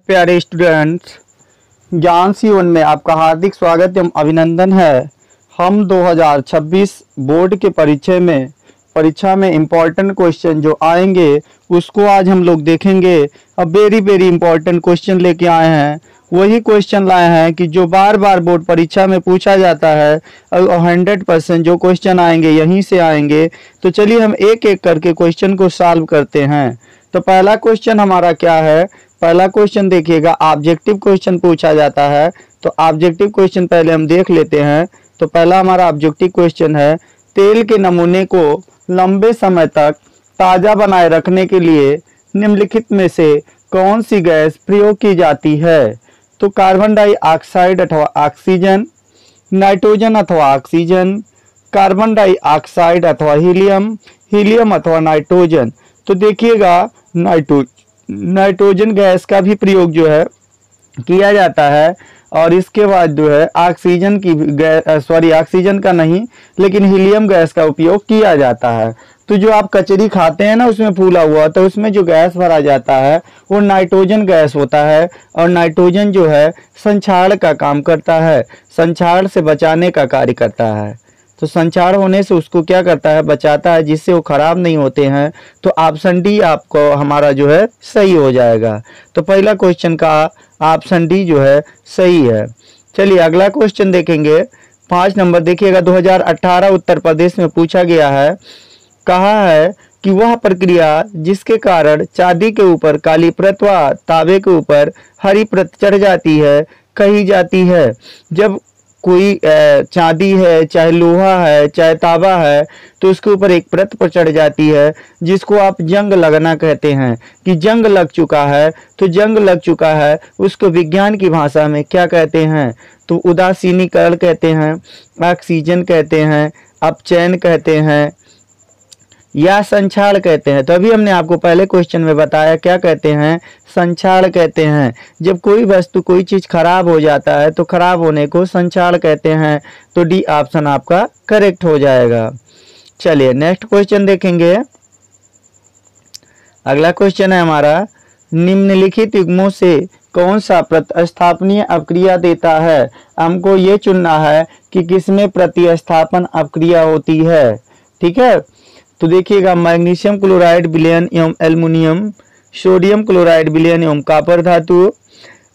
प्यारे स्टूडेंट्स, ज्ञान सीवन में आपका हार्दिक स्वागत एवं अभिनंदन है। हम 2026 बोर्ड के परीक्षा में इम्पोर्टेंट क्वेश्चन जो आएंगे उसको आज हम लोग देखेंगे। अब वेरी इम्पोर्टेंट क्वेश्चन लेके आए हैं, वही क्वेश्चन लाए हैं कि जो बार बार बोर्ड परीक्षा में पूछा जाता है और 100% जो क्वेश्चन आएंगे यहीं से आएंगे। तो चलिए हम एक एक करके क्वेश्चन को सॉल्व करते हैं। तो पहला क्वेश्चन हमारा क्या है, पहला क्वेश्चन देखिएगा, ऑब्जेक्टिव क्वेश्चन पूछा जाता है। तो ऑब्जेक्टिव क्वेश्चन पहले हम देख लेते हैं। तो पहला हमारा ऑब्जेक्टिव क्वेश्चन है, तेल के नमूने को लंबे समय तक ताज़ा बनाए रखने के लिए निम्नलिखित में से कौन सी गैस प्रयोग की जाती है। तो कार्बन डाइऑक्साइड अथवा ऑक्सीजन, नाइट्रोजन अथवा ऑक्सीजन, कार्बन डाइऑक्साइड अथवा हीलियम अथवा नाइट्रोजन। तो देखिएगा नाइट्रोजन गैस का भी प्रयोग जो है किया जाता है और इसके बाद जो है ऑक्सीजन की ऑक्सीजन का नहीं लेकिन हीलियम गैस का उपयोग किया जाता है। तो जो आप कचरी खाते हैं ना उसमें फूला हुआ, तो उसमें जो गैस भरा जाता है वो नाइट्रोजन गैस होता है और नाइट्रोजन जो है संक्षारण का काम करता है, संक्षारण से बचाने का कार्य करता है। तो संक्षारण होने से उसको क्या करता है, बचाता है, जिससे वो खराब नहीं होते हैं। तो ऑप्शन डी आपको हमारा जो है सही हो जाएगा। तो पहला क्वेश्चन का ऑप्शन डी जो है सही है। चलिए अगला क्वेश्चन देखेंगे, 5 नंबर देखिएगा। 2018 उत्तर प्रदेश में पूछा गया है, कहा है कि वह प्रक्रिया जिसके कारण चांदी के ऊपर काली परत व तांबे के ऊपर हरी परत चढ़ जाती है कही जाती है। जब कोई चांदी है, चाहे लोहा है, चाहे तांबा है, तो उसके ऊपर एक परत पर चढ़ जाती है जिसको आप जंग लगना कहते हैं कि जंग लग चुका है। तो जंग लग चुका है उसको विज्ञान की भाषा में क्या कहते हैं, तो उदासीनीकरण कहते हैं, ऑक्सीजन कहते हैं, अपचयन कहते हैं या संक्षारण कहते हैं। तो अभी हमने आपको पहले क्वेश्चन में बताया क्या कहते हैं, संक्षारण कहते हैं। जब कोई वस्तु कोई चीज खराब हो जाता है तो खराब होने को संक्षारण कहते हैं। तो डी ऑप्शन आपका करेक्ट हो जाएगा। चलिए नेक्स्ट क्वेश्चन देखेंगे। अगला क्वेश्चन है हमारा, निम्नलिखित युग्मों से कौन सा प्रतिस्थापनीय अपक्रिया देता है। हमको ये चुनना है कि किसमें प्रतिस्थापन अपक्रिया होती है। ठीक है, तो देखिएगा, मैग्नीशियम क्लोराइड विलयन एवं एल्युमिनियम, सोडियम क्लोराइड विलयन एवं कॉपर धातु,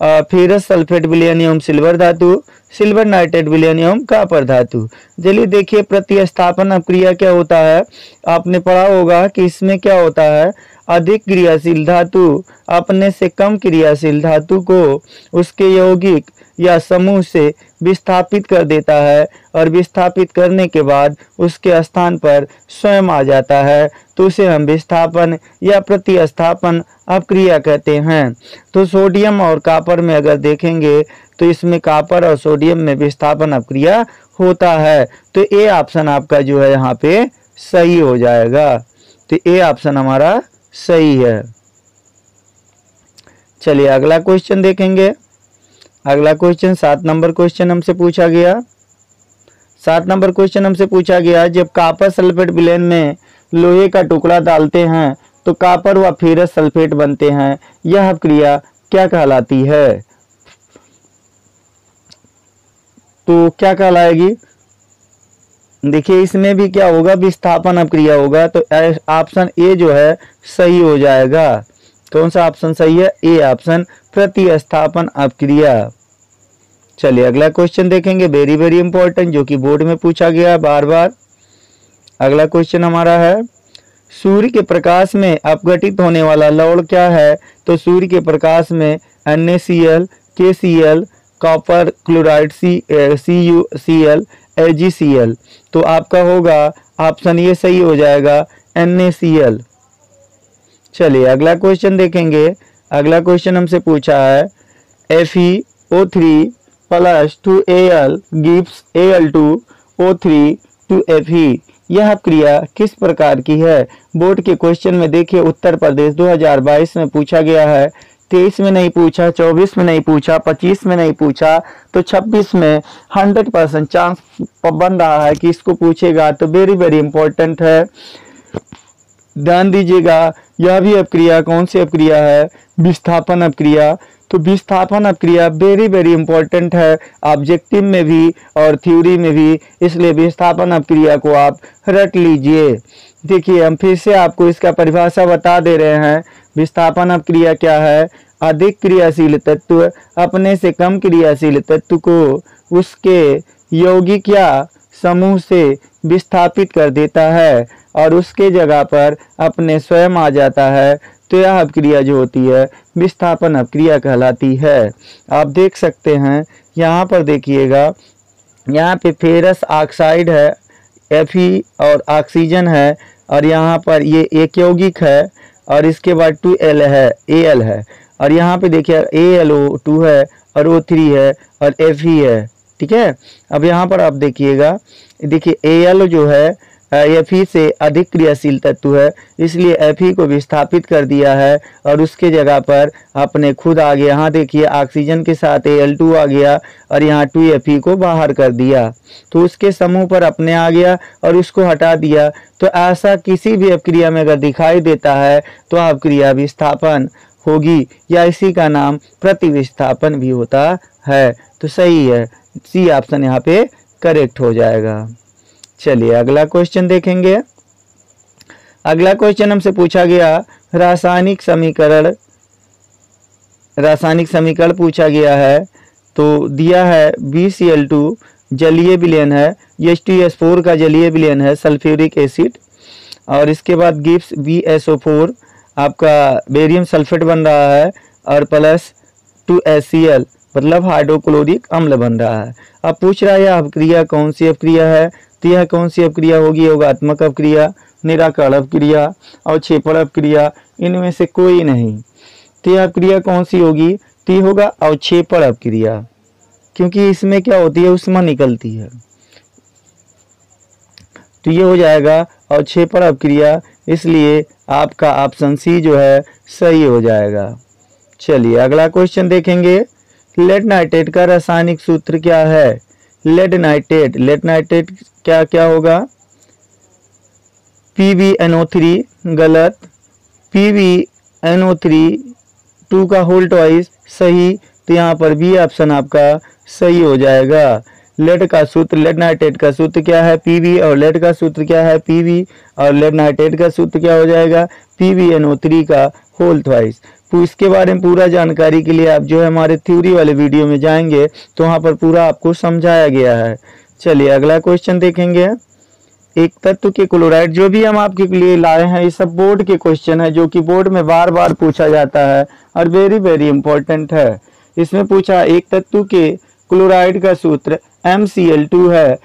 फेरस सल्फेट विलयन एवं सिल्वर धातु, सिल्वर नाइट्रेट विलयन एवं कॉपर धातु। चलिए देखिए प्रतिस्थापन अपक्रिया क्या होता है। आपने पढ़ा होगा कि इसमें क्या होता है, अधिक क्रियाशील धातु अपने से कम क्रियाशील धातु को उसके यौगिक या समूह से विस्थापित कर देता है और विस्थापित करने के बाद उसके स्थान पर स्वयं आ जाता है। तो उसे हम विस्थापन या प्रतिस्थापन अपक्रिया कहते हैं। तो सोडियम और कॉपर में अगर देखेंगे तो इसमें कॉपर और सोडियम में विस्थापन अपक्रिया होता है। तो ए ऑप्शन आपका जो है यहाँ पे सही हो जाएगा। तो ए ऑप्शन हमारा सही है। चलिए अगला क्वेश्चन देखेंगे। अगला क्वेश्चन 7 नंबर क्वेश्चन हमसे पूछा गया। 7 नंबर क्वेश्चन हमसे पूछा गया, जब कॉपर सल्फेट विलयन में लोहे का टुकड़ा डालते हैं तो कॉपर व फेरस सल्फेट बनते हैं, यह अपक्रिया क्या कहलाती है। तो क्या कहलाएगी, देखिए इसमें भी क्या होगा, विस्थापन अपक्रिया होगा। तो ऑप्शन ए जो है सही हो जाएगा। कौन सा ऑप्शन सही है, ए ऑप्शन प्रतिस्थापन अपक्रिया। चलिए अगला क्वेश्चन देखेंगे, वेरी इंपॉर्टेंट, जो कि बोर्ड में पूछा गया बार बार। अगला क्वेश्चन हमारा है, सूर्य के प्रकाश में अपघटित होने वाला लवण क्या है। तो सूर्य के प्रकाश में NaCl, KCl, copper chloride CuCl, AgCl। तो आपका होगा ऑप्शन ये सही हो जाएगा, NaCl। चलिए अगला क्वेश्चन देखेंगे। अगला क्वेश्चन हमसे पूछा है, FeO3 + 2Al gives Al2O3 to Fe, यह क्रिया किस प्रकार की है। बोर्ड के क्वेश्चन में देखिए उत्तर प्रदेश 2022 में पूछा गया है। 23 में नहीं पूछा, 24 में नहीं पूछा, 25 में नहीं पूछा, तो 26 में 100% चांस बन रहा है कि इसको पूछेगा। तो वेरी इंपॉर्टेंट है। ध्यान दीजिएगा, यह भी अपक्रिया कौन सी अपक्रिया है? विस्थापन अपक्रिया। तो विस्थापन अपक्रिया वेरी वेरी इंपॉर्टेंट है ऑब्जेक्टिव में भी और थ्योरी में भी, इसलिए विस्थापन अपक्रिया को आप रट लीजिए। देखिए हम फिर से आपको इसका परिभाषा बता दे रहे हैं। विस्थापन अपक्रिया क्या है? अधिक क्रियाशील तत्व अपने से कम क्रियाशील तत्व को उसके यौगिक या समूह से विस्थापित कर देता है और उसके जगह पर अपने स्वयं आ जाता है। तो यह अपक्रिया जो होती है विस्थापन अपक्रिया कहलाती है। आप देख सकते हैं यहाँ पर, देखिएगा यहाँ पे फेरस ऑक्साइड है Fe और ऑक्सीजन है, और यहाँ पर ये एक यौगिक है और इसके बाद 2Al है, Al है, और यहाँ पे देखिए AlO2 है और O3 है और Fe है। ठीक है, अब यहाँ पर आप देखिएगा, देखिए Al जो है Fe से अधिक क्रियाशील तत्व है, इसलिए Fe को विस्थापित कर दिया है और उसके जगह पर अपने खुद आ गया। यहाँ देखिए ऑक्सीजन के साथ Al2 आ गया और यहाँ 2Fe को बाहर कर दिया, तो उसके समूह पर अपने आ गया और उसको हटा दिया। तो ऐसा किसी भी अपक्रिया में अगर दिखाई देता है तो अपक्रिया विस्थापन होगी, या इसी का नाम प्रतिविस्थापन भी होता है। तो सही है, सी ऑप्शन यहाँ पे करेक्ट हो जाएगा। चलिए अगला क्वेश्चन देखेंगे। अगला क्वेश्चन हमसे पूछा गया रासायनिक समीकरण पूछा गया है। तो दिया है BCl2 जलीय विलयन है, H2S4 का जलीय विलयन है सल्फ्यूरिक एसिड, और इसके बाद गिब्स BSO4 आपका बेरियम सल्फेट बन रहा है और प्लस 2HCl मतलब हाइड्रोक्लोरिक अम्ल बन रहा है। अब पूछ रहा है यह अपक्रिया कौन सी अपक्रिया है? तो यह कौन सी अपक्रिया होगी? योगात्मक अपक्रिया, निराकरण अपक्रिया, अवक्षेपण अपक्रिया, इनमें से कोई नहीं। तो यह अपक्रिया कौन सी होगी? तो यह होगा अवक्षेपण अपक्रिया, क्योंकि इसमें क्या होती है, ऊष्मा निकलती है। तो ये हो जाएगा अवक्षेपण अपक्रिया, इसलिए आपका ऑप्शन सी जो है सही हो जाएगा। चलिए अगला क्वेश्चन देखेंगे। लेड नाइट्रेट का रासायनिक सूत्र क्या है? लेड नाइट्रेट क्या होगा? PbNO3 गलत, PbNO3 2 का होल ट्वाइस सही। तो यहाँ पर भी ऑप्शन आपका सही हो जाएगा। लेड का सूत्र, लेड नाइट्रेट का सूत्र क्या है? Pb, और लेड का सूत्र क्या है? Pb, और लेड नाइट्रेट का सूत्र क्या हो जाएगा? PbNO3 का होल ट्वाइस। तो इसके बारे में पूरा जानकारी के लिए आप जो है हमारे थ्योरी वाले वीडियो में जाएंगे तो वहाँ पर पूरा आपको समझाया गया है। चलिए अगला क्वेश्चन देखेंगे। एक तत्व के क्लोराइड, जो भी हम आपके लिए लाए हैं ये सब बोर्ड के क्वेश्चन है, जो कि बोर्ड में बार बार पूछा जाता है और वेरी वेरी इंपॉर्टेंट है। इसमें पूछा एक तत्व के क्लोराइड का सूत्र MCl2 है,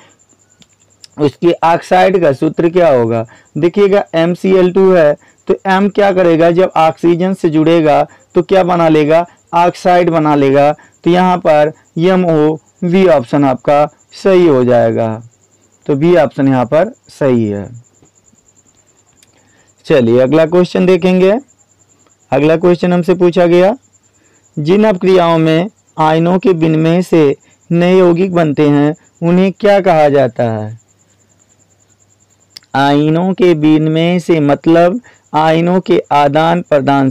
उसके ऑक्साइड का सूत्र क्या होगा? देखिएगा MCl2 है तो M क्या करेगा, जब ऑक्सीजन से जुड़ेगा तो क्या बना लेगा? ऑक्साइड बना लेगा। तो यहाँ पर MOV ऑप्शन आपका सही हो जाएगा। तो बी ऑप्शन यहाँ पर सही है। चलिए अगला क्वेश्चन देखेंगे। अगला क्वेश्चन हमसे पूछा गया, जिन अपक्रियाओं में आयनों के विनिमय से नए यौगिक बनते हैं उन्हें क्या कहा जाता है? आयनों के विनिमय से मतलब आयनों के आदान प्रदान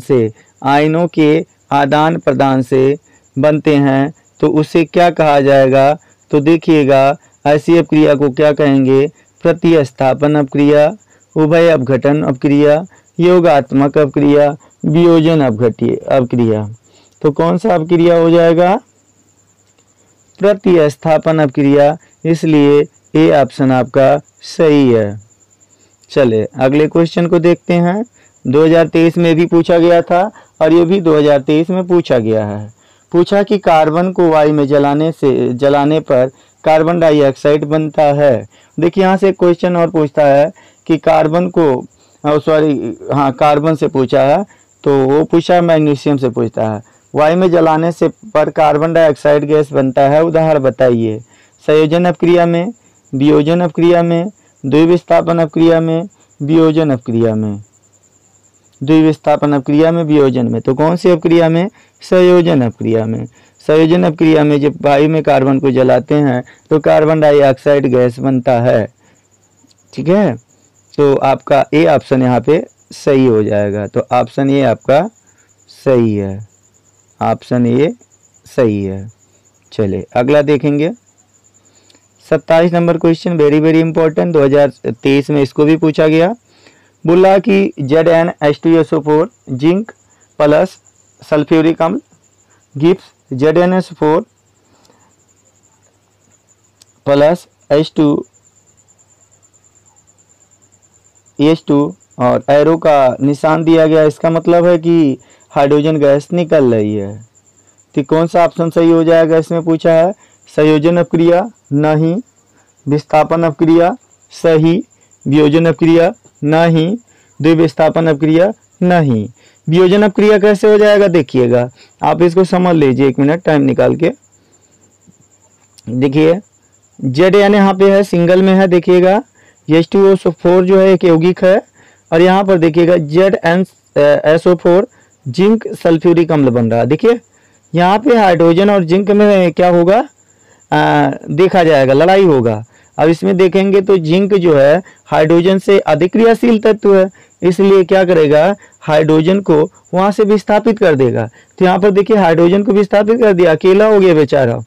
से बनते हैं, तो उसे क्या कहा जाएगा? तो देखिएगा ऐसी अपक्रिया को क्या कहेंगे? प्रतिस्थापन अपक्रिया, उभय अपघटन अपक्रिया, योगात्मक अपक्रिया, वियोजन अपक्रिया। तो कौन सा अपक्रिया हो जाएगा? प्रतिस्थापन अपक्रिया, इसलिए ए ऑप्शन आपका सही है। चले अगले क्वेश्चन को देखते हैं। 2023 में भी पूछा गया था और ये भी 2023 में पूछा गया है। पूछा कि कार्बन को वायु में जलाने पर कार्बन डाइऑक्साइड बनता है। देखिए यहाँ से क्वेश्चन और पूछता है कि कार्बन से पूछा है, तो वो पूछा मैग्नीशियम से पूछता है। वायु में जलाने से पर कार्बन डाइऑक्साइड गैस बनता है, उदाहरण बताइए। संयोजन अपक्रिया में, वियोजन अपक्रिया में, द्विविस्थापन अपक्रिया में, वियोजन अपक्रिया में। द्विविस्थापन अपक्रिया में, वियोजन में। तो कौन सी अपक्रिया में? संयोजन अपक्रिया में। संयोजन अपक्रिया में जब वायु में कार्बन को जलाते हैं तो कार्बन डाइऑक्साइड गैस बनता है। ठीक है, तो आपका ए ऑप्शन यहाँ पे सही हो जाएगा। तो ऑप्शन ए आपका सही है, ऑप्शन ए सही है। चलिए अगला देखेंगे 27 number question, very very important, 2023 में इसको भी पूछा गया। बोला कि ZnH2SO4 जिंक प्लस सल्फ्यूरिक अम्ल गिव्स ZnSO4 प्लस H2 और एरो का निशान दिया गया। इसका मतलब है कि हाइड्रोजन गैस निकल रही है। तो कौन सा ऑप्शन सही हो जाएगा, इसमें पूछा है। संयोजन अपक्रिया नहीं, विस्थापन अपक्रिया सही, वियोजन अपक्रिया नहीं, द्विविस्थापन अपक्रिया नहीं। वियोजन अपक्रिया कैसे हो जाएगा देखिएगा, आप इसको समझ लीजिए, 1 मिनट टाइम निकाल के देखिए। Zn यहाँ पे है, सिंगल में है, देखिएगा H2SO4 जो है एक यौगिक है, और यहाँ पर देखिएगा ZnSO4 जिंक सल्फ्यूरिक अम्ल बन रहा है। देखिए यहाँ पे हाइड्रोजन और जिंक में क्या होगा, देखा जाएगा, लड़ाई होगा। अब इसमें देखेंगे तो जिंक जो है हाइड्रोजन से अधिक क्रियाशील तत्व है, इसलिए क्या करेगा, हाइड्रोजन को वहां से विस्थापित कर देगा। तो यहाँ पर देखिए हाइड्रोजन को विस्थापित कर दिया, अकेला हो गया बेचारा,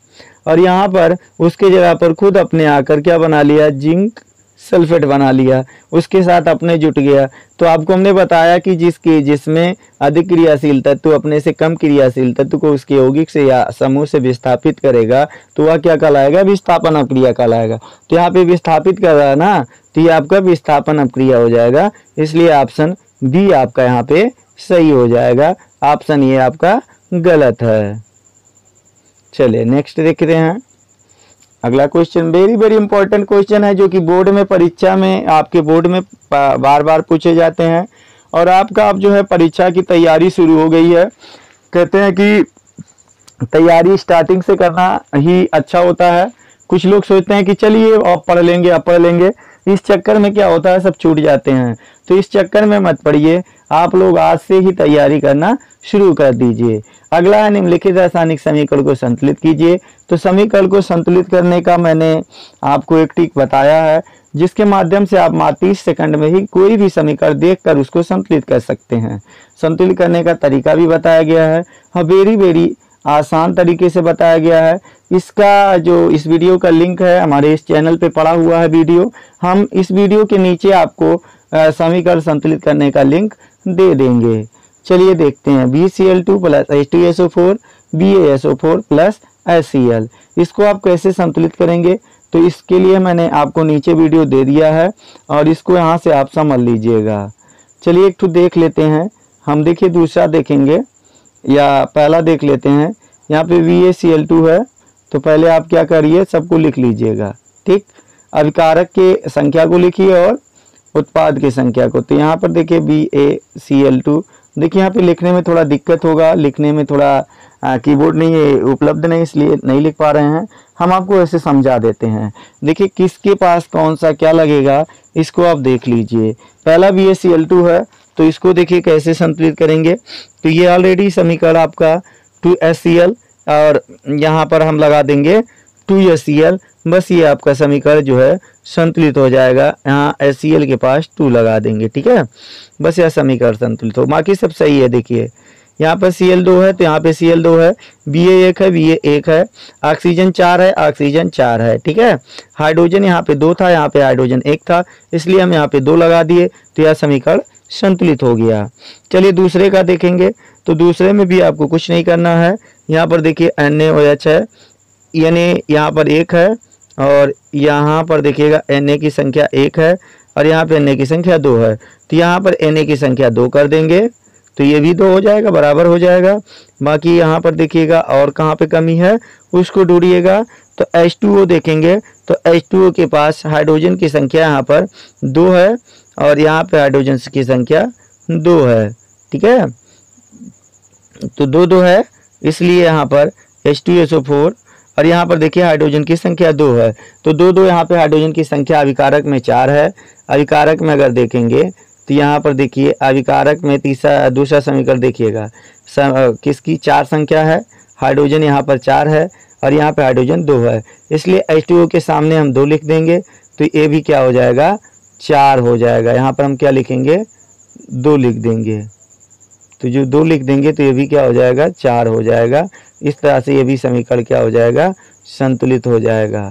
और यहाँ पर उसके जगह पर खुद अपने आकर क्या बना लिया, जिंक सल्फेट बना लिया, उसके साथ अपने जुट गया। तो आपको हमने बताया कि जिसमें अधिक क्रियाशील तत्व अपने से कम क्रियाशील तत्व को उसके यौगिक से या समूह से विस्थापित करेगा, तो वह क्या कहलाएगा, विस्थापन अपक्रिया कहलाएगा। तो यहाँ पे विस्थापित कर रहा है ना, तो ये आपका विस्थापन अपक्रिया हो जाएगा। इसलिए ऑप्शन बी आपका यहाँ पे सही हो जाएगा, ऑप्शन ये आपका गलत है। चलिए नेक्स्ट देखते हैं अगला question, very very important question है, जो कि बोर्ड में परीक्षा में आपके बोर्ड में बार बार पूछे जाते हैं। और आपका अब जो है परीक्षा की तैयारी शुरू हो गई है। कहते हैं कि तैयारी स्टार्टिंग से करना ही अच्छा होता है। कुछ लोग सोचते हैं कि चलिए अब पढ़ लेंगे, अब पढ़ लेंगे, इस चक्कर में क्या होता है, सब छूट जाते हैं। तो इस चक्कर में मत पड़िए, आप लोग आज से ही तैयारी करना शुरू कर दीजिए। अगला है निम्नलिखित रासायनिक समीकरण को संतुलित कीजिए। तो समीकरण को संतुलित करने का मैंने आपको एक ट्रिक बताया है, जिसके माध्यम से आप मात्र 30 सेकंड में ही कोई भी समीकरण देखकर उसको संतुलित कर सकते हैं। संतुलित करने का तरीका भी बताया गया है, हाँ वेरी वेरी आसान तरीके से बताया गया है। इसका जो इस वीडियो का लिंक है हमारे इस चैनल पे पड़ा हुआ है वीडियो, हम इस वीडियो के नीचे आपको समीकरण संतुलित करने का लिंक दे देंगे। चलिए देखते हैं, BCl2 plus H2SO4 BaSO4 plus HCl, इसको आप कैसे संतुलित करेंगे। तो इसके लिए मैंने आपको नीचे वीडियो दे दिया है, और इसको यहाँ से आप समझ लीजिएगा। चलिए एक ठो देख लेते हैं हम, देखिए दूसरा देखेंगे या पहला देख लेते हैं। यहाँ पे VaCl2 है, तो पहले आप क्या करिए, सबको लिख लीजिएगा, ठीक। अभिकारक के संख्या को लिखिए और उत्पाद की संख्या को। तो यहाँ पर देखिए BaCl2, देखिए यहाँ पे लिखने में थोड़ा दिक्कत होगा, लिखने में थोड़ा कीबोर्ड नहीं है, उपलब्ध नहीं, इसलिए नहीं लिख पा रहे हैं। हम आपको ऐसे समझा देते हैं। देखिए किसके पास कौन सा क्या लगेगा, इसको आप देख लीजिए। पहला BaCl2 है, तो इसको देखिए कैसे संतुलित करेंगे। तो ये ऑलरेडी समीकरण आपका 2HCl, और यहाँ पर हम लगा देंगे 2HCl, बस ये आपका समीकरण जो है संतुलित हो जाएगा। यहाँ HCl के पास 2 लगा देंगे, ठीक है, बस यह समीकरण संतुलित हो, बाकी सब सही है। देखिए यहाँ पर Cl2 है, तो यहाँ पे Cl2 है, Ba1 है, Ba1 है, ऑक्सीजन 4 है, ऑक्सीजन 4 है, ठीक है। हाइड्रोजन यहाँ पे 2 था, यहाँ पे हाइड्रोजन 1 था, इसलिए हम यहाँ पे 2 लगा दिए, तो यह समीकरण संतुलित हो गया। चलिए दूसरे का देखेंगे। तो दूसरे में भी आपको कुछ नहीं करना है। यहाँ पर देखिए NaOH है, यानी यहाँ पर 1 है, और यहाँ पर देखिएगा Na की संख्या 1 है, और यहाँ पे Na की संख्या 2 है। तो यहाँ पर Na की संख्या 2 कर देंगे, तो ये भी 2 हो जाएगा, बराबर हो जाएगा। बाकी यहाँ पर देखिएगा और कहाँ पे कमी है उसको ढूंढिएगा। तो H2O देखेंगे, तो H2O के पास हाइड्रोजन की संख्या यहाँ पर 2 है, और यहाँ पे हाइड्रोजन की संख्या 2 है, ठीक है। तो 2 है, इसलिए यहाँ पर H2SO4, और यहाँ पर देखिए हाइड्रोजन की संख्या 2 है, तो 2 यहाँ पे हाइड्रोजन की संख्या अभिकारक में 4 है। अभिकारक में अगर देखेंगे तो यहाँ पर देखिए अभिकारक में दूसरा समीकरण देखिएगा, किसकी 4 संख्या है, हाइड्रोजन यहाँ पर 4 है, और यहाँ पे हाइड्रोजन 2 है, इसलिए H2O के सामने हम 2 लिख देंगे, तो ये भी क्या हो जाएगा, 4 हो जाएगा। यहाँ पर हम क्या लिखेंगे, 2 लिख देंगे। तो जो 2 लिख देंगे तो ये भी क्या हो जाएगा, 4 हो जाएगा। इस तरह से ये भी समीकरण क्या हो जाएगा, संतुलित हो जाएगा।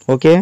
ओके।